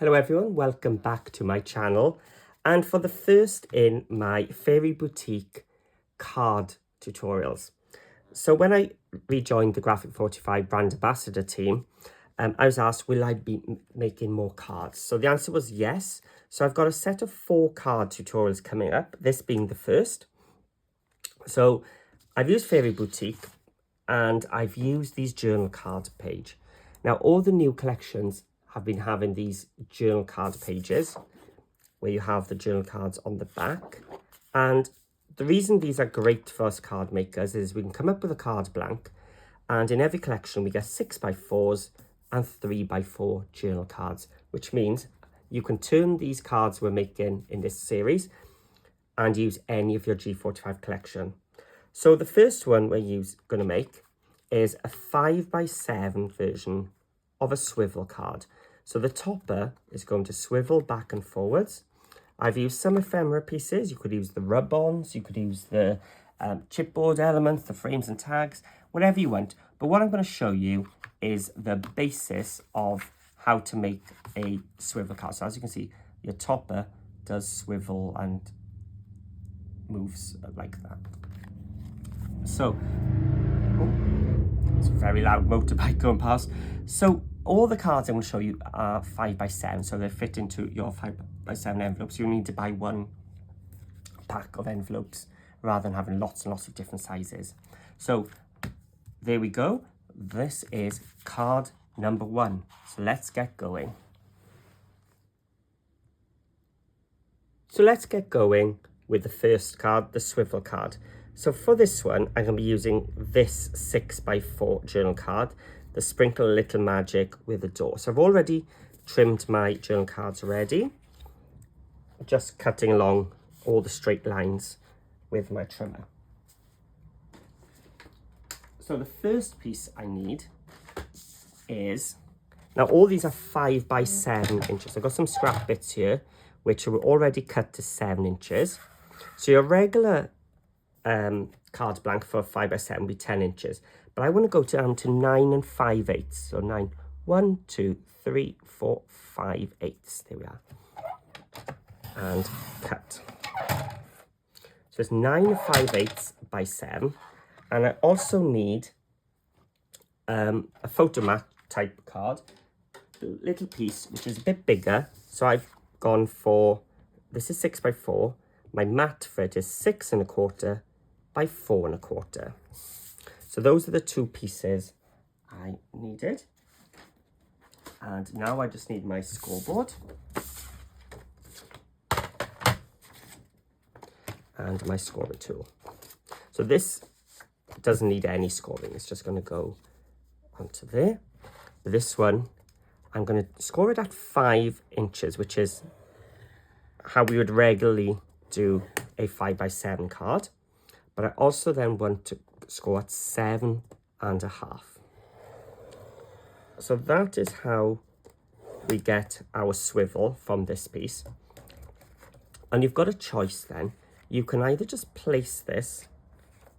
Hello everyone, welcome back to my channel, and for the first in my Fairy Boutique card tutorials. So when I rejoined the Graphic 45 brand ambassador team, I was asked, will I be making more cards? So the answer was yes. So I've got a set of 4 card tutorials coming up, this being the first. So I've used Fairy Boutique and I've used these journal card page. Now all the new collections have been having these journal card pages where you have the journal cards on the back. And the reason these are great for us card makers is we can come up with a card blank, and in every collection we get 6x4s and 3x4 journal cards, which means you can turn these cards we're making in this series and use any of your G45 collection. So the first one we're going to make is a 5x7 version of a swivel card. So the topper is going to swivel back and forwards. I've used some ephemera pieces. You could use the rub-ons, you could use the chipboard elements, the frames and tags, whatever you want. But what I'm going to show you is the basis of how to make a swivel card. So as you can see, your topper does swivel and moves like that. So, it's a very loud motorbike going past. So all the cards I'm going to show you are 5x7, so they fit into your 5x7 envelopes. You need to buy one pack of envelopes rather than having lots and lots of different sizes. So there we go. This is card number 1. So let's get going. So let's get going with the first card, the swivel card. So for this one, I'm going to be using this 6x4 journal card, the Sprinkle a Little Magic with a Door. So I've already trimmed my journal cards already, just cutting along all the straight lines with my trimmer. So the first piece I need is, now all these are 5x7 inches. I've got some scrap bits here, which are already cut to 7 inches. So your regular card blank for 5x7 will be 10 inches. But I want to go down to 9 5/8. So 9, 1, 2, 3, 4, 5/8. There we are. And cut. So it's 9 5/8 by 7. And I also need a photo mat type card, a little piece which is a bit bigger. So I've gone for, this is 6x4. My mat for it is 6 1/4 by 4 1/4. So those are the 2 pieces I needed. And now I just need my scoreboard and my scoring tool. So this doesn't need any scoring. It's just going to go onto there. This one, I'm going to score it at 5 inches, which is how we would regularly do a 5x7 card. But I also then want to score at 7 1/2. So that is how we get our swivel from this piece. And you've got a choice then. You can either just place this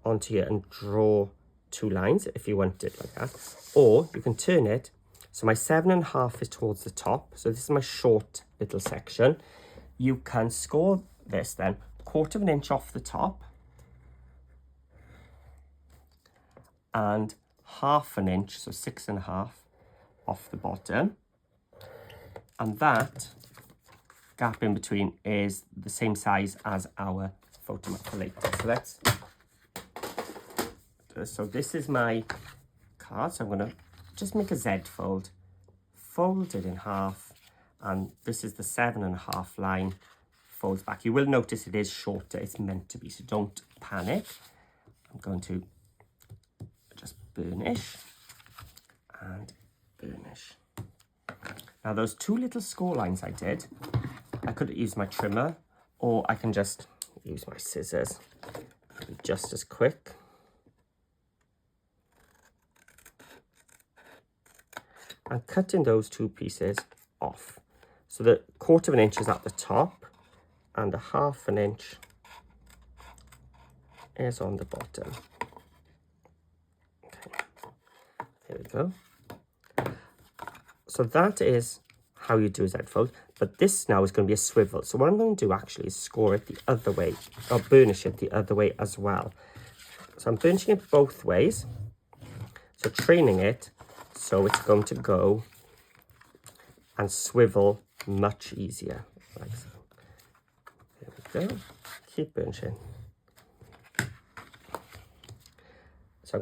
onto here and draw 2 lines if you want it like that, or you can turn it. So my 7 1/2 is towards the top. So this is my short little section. You can score this then 1/4 inch off the top and 1/2 inch, so 6 1/2 off the bottom. And that gap in between is the same size as our photo mat for later. So this is my card. So I'm going to just make a Z fold, fold it in half, and this is the 7 1/2 line, folds back. You will notice it is shorter. It's meant to be, so don't panic. I'm going to just burnish and burnish. Now those 2 little score lines I did, I could use my trimmer, or I can just use my scissors. It'll be just as quick. I'm cutting those 2 pieces off. So the 1/4 inch is at the top and 1/2 inch is on the bottom. Okay, here we go. So that is how you do a Z fold, but this now is going to be a swivel. So what I'm going to do actually is score it the other way, or burnish it the other way as well. So I'm burnishing it both ways, so training it so it's going to go and swivel much easier, like so. There we go, keep burnishing. So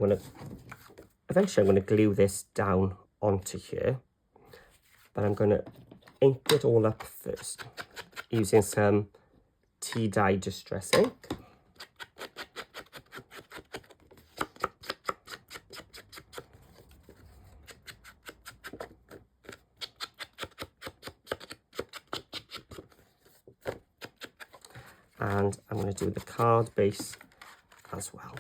eventually I'm going to glue this down onto here, but I'm going to ink it all up first using some tea dye distress ink. And I'm going to do the card base as well.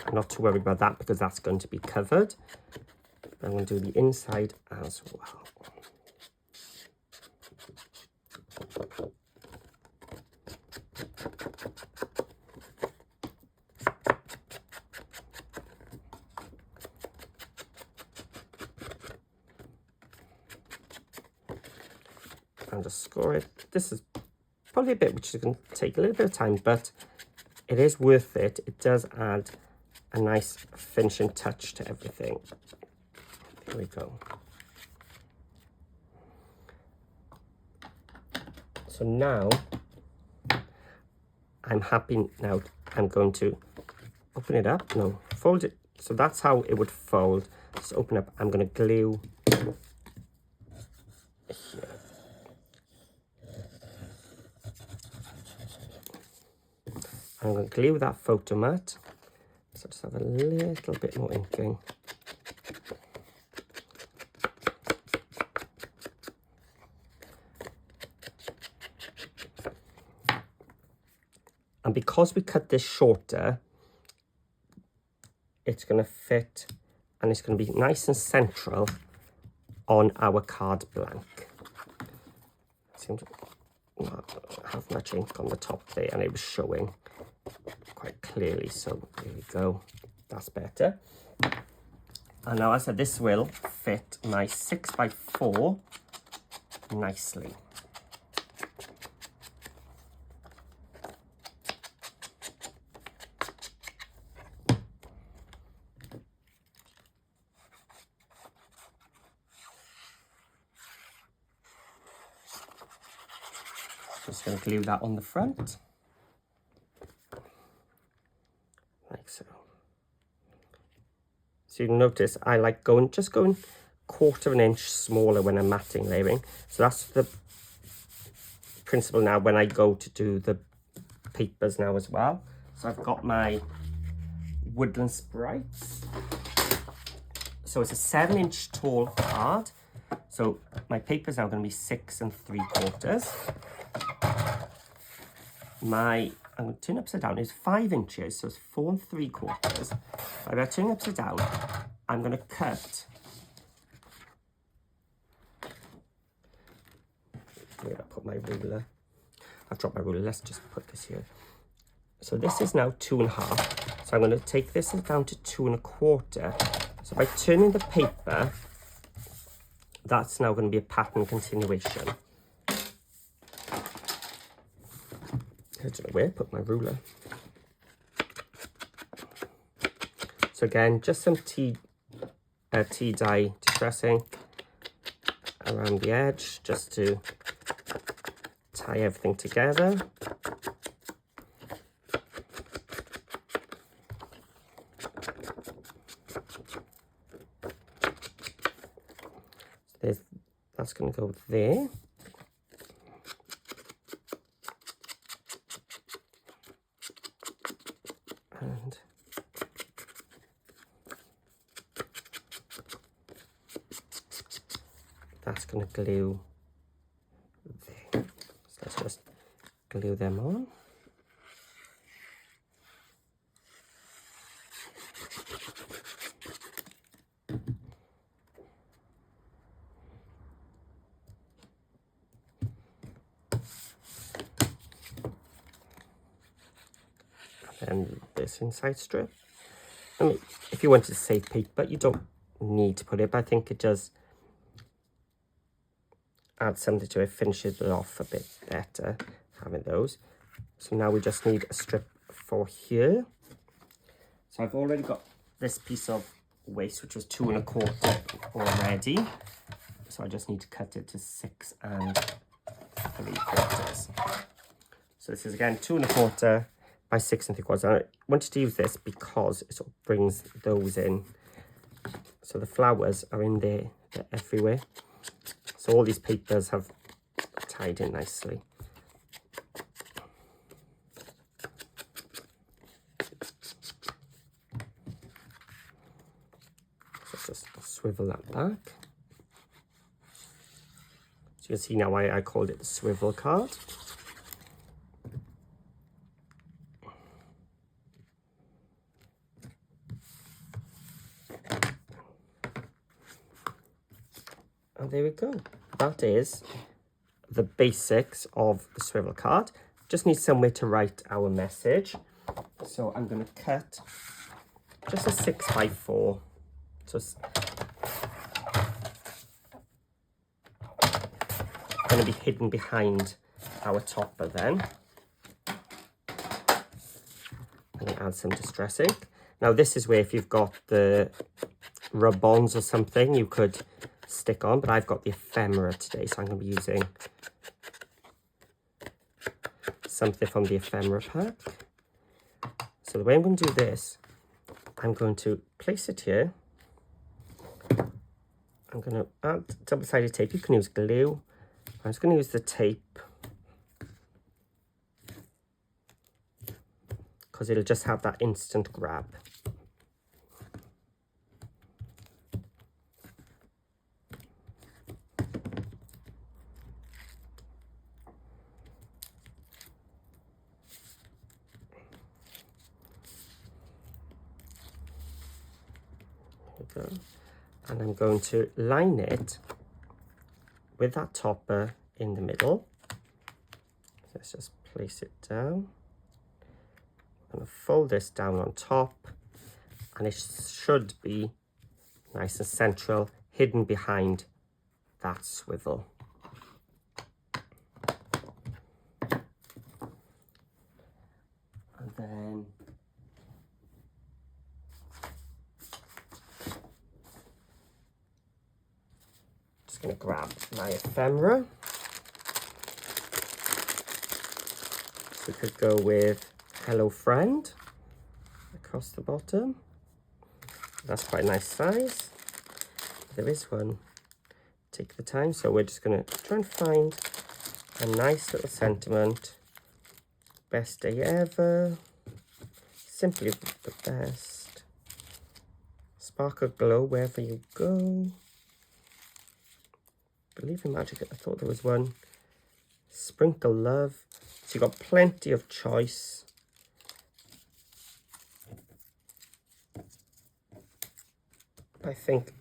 I'm not too worried about that because that's going to be covered. I'm going to do the inside as well. And just score it. This is probably a bit which is going to take a little bit of time, but it is worth it. It does add a nice finishing touch to everything. There we go. So now I'm happy. Now I'm going to open it up. No, fold it. So that's how it would fold. Just open up. I'm going to glue here. I'm going to glue that photo mat. So just have a little bit more inking. And because we cut this shorter, it's going to fit and it's going to be nice and central on our card blank. Seems not have much ink on the top there, and it was showing quite clearly, so there we go, that's better. And now, as I said, this will fit my 6x4 nicely. Just going to glue that on the front, like so. So you'll notice I like going 1/4 of an inch smaller when I'm matting layering. So that's the principle now when I go to do the papers now as well. So I've got my Woodland Sprites. So it's a 7-inch tall card. So my paper's now going to be 6 3/4. I'm going to turn upside down. It's 5 inches, so it's 4 3/4. If I turn upside down, I'm going to cut. Where I put my ruler? I've dropped my ruler. Let's just put this here. So this is now 2 1/2. So I'm going to take this down to 2 1/4. So by turning the paper, that's now going to be a pattern continuation. I don't know where I put my ruler. So again, just some tea dye distress ink around the edge, just to tie everything together. So that's going to go there. And that's going to glue there. So let's just glue them on. And this inside strip. I mean, if you wanted to save paper, you don't need to put it, but I think it does add something to it, finishes it off a bit better, having those. So now we just need a strip for here. So I've already got this piece of waste, which was 2 1/4 already. So I just need to cut it to 6 3/4. So this is again 2 1/4 by 6 3/4. I wanted to use this because it sort of brings those in. So the flowers are in there, they're everywhere. So all these papers have tied in nicely. So just swivel that back. So you can see now why I called it the swivel card. And there we go. That is the basics of the swivel card. Just need somewhere to write our message. So I'm going to cut just a 6 by 4. So it's going to be hidden behind our topper then. I'm going to add some distress ink. Now this is where if you've got the rub-ons or something, you could stick on, but I've got the ephemera today, so I'm going to be using something from the ephemera pack. So the way I'm going to do this, I'm going to place it here. I'm going to add double-sided tape. You can use glue. I'm just going to use the tape because it'll just have that instant grab. Go. And I'm going to line it with that topper in the middle. Let's just place it down. I'm going to fold this down on top, and it should be nice and central, hidden behind that swivel. And then going to grab my ephemera. So we could go with Hello Friend across the bottom. That's quite a nice size. There is one. Take the time. So we're just going to try and find a nice little sentiment. Best day ever. Simply the best. Spark of glow wherever you go. Believe in magic. I thought there was one. Sprinkle love. So you've got plenty of choice. I think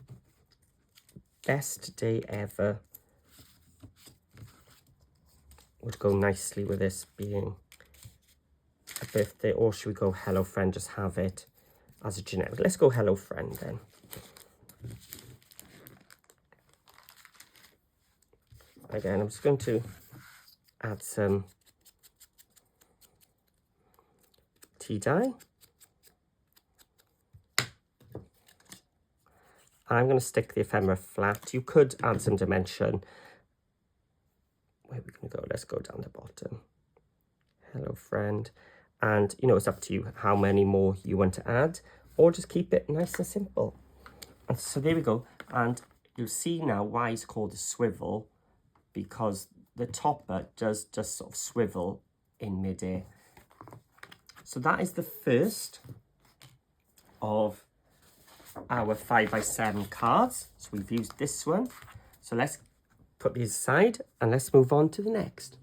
best day ever would go nicely with this being a birthday. Or should we go Hello Friend, just have it as a generic? Let's go Hello Friend then. Again, I'm just going to add some tea dye. I'm going to stick the ephemera flat. You could add some dimension. Where are we going to go? Let's go down the bottom. Hello Friend. And, you know, it's up to you how many more you want to add, or just keep it nice and simple. And so there we go. And you'll see now why it's called a swivel, because the topper does just sort of swivel in midair. So that is the first of our 5x7 cards. So we've used this one. So let's put these aside and let's move on to the next.